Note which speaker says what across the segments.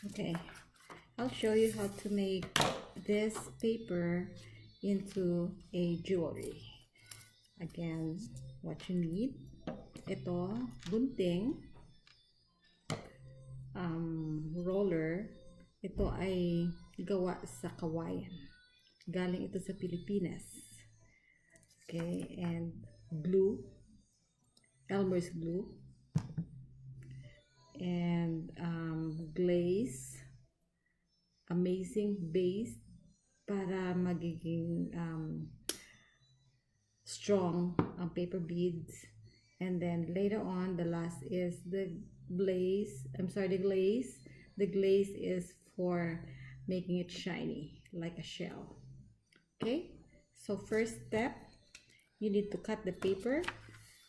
Speaker 1: Okay, I'll show you how to make this paper into a jewelry. Again, what you need, ito, gunting, roller. Ito ay gawa sa kawayan. Galing ito sa Pilipinas. Okay, and glue, Elmer's glue, and glaze, amazing base para magiging strong ang paper beads. And then later on, the last is the glaze. The glaze is for making it shiny like a shell. Okay, so first step, you need to cut the paper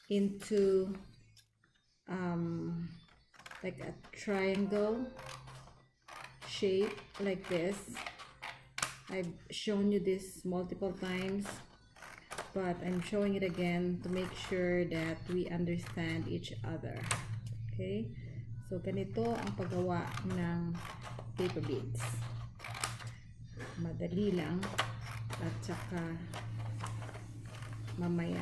Speaker 1: into like a triangle shape like this. I've shown you this multiple times, but I'm showing it again to make sure that we understand each other. Okay, so ganito ang paggawa ng paper beads. Madali lang, at saka mamaya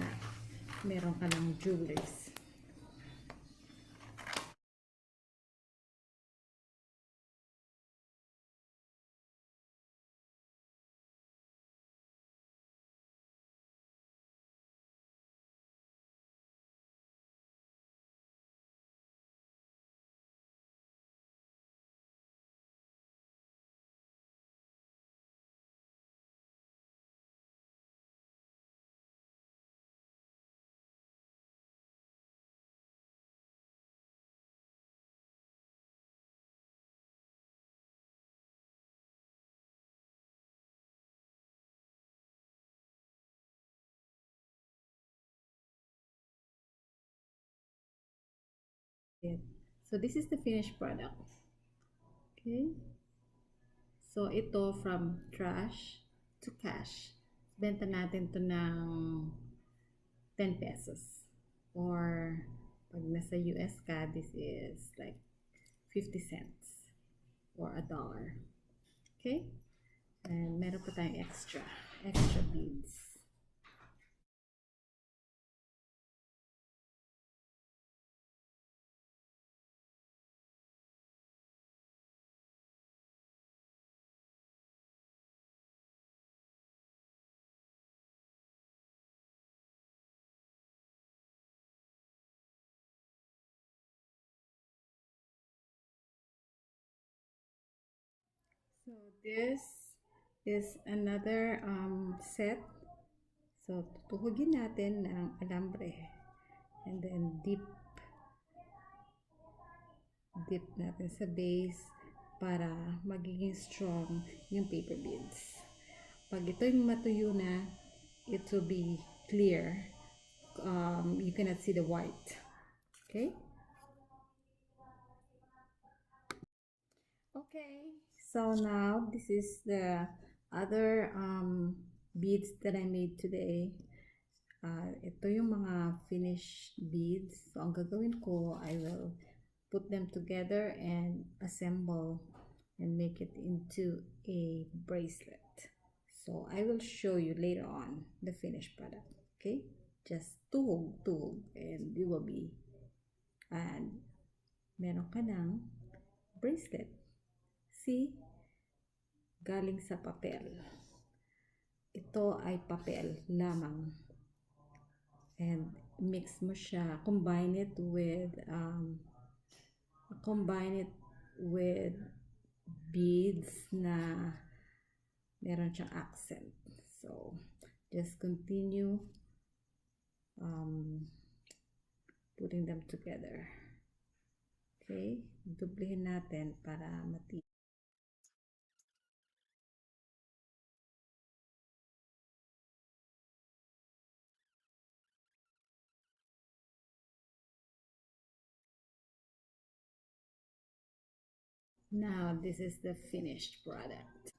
Speaker 1: meron ka ng jewelries. So this is the finished product. Okay, so ito from trash to cash. Benta natin to ng 10 pesos, or pag nasa US ka, this is like 50 cents or $1. Okay, and meron pa tayong extra beads. So this is another set. So tutuhugin natin ng alambre, and then dip natin sa base para magiging strong yung paper beads. Pag ito yung matuyo na, it will be clear. You cannot see the white. Okay? Okay, so now this is the other beads that I made today. Ito yung mga finished beads. So ang gagawin ko, I will put them together and assemble and make it into a bracelet. So I will show you later on the finished product. Okay, just tuhog and you will be, and meron ka ng bracelet. See, galing sa papel. Ito ay papel lamang, and mix mo siya, combine it with beads na meron siyang accent. So just continue putting them together. Okay, dublihin natin para matibay. Now this is the finished product.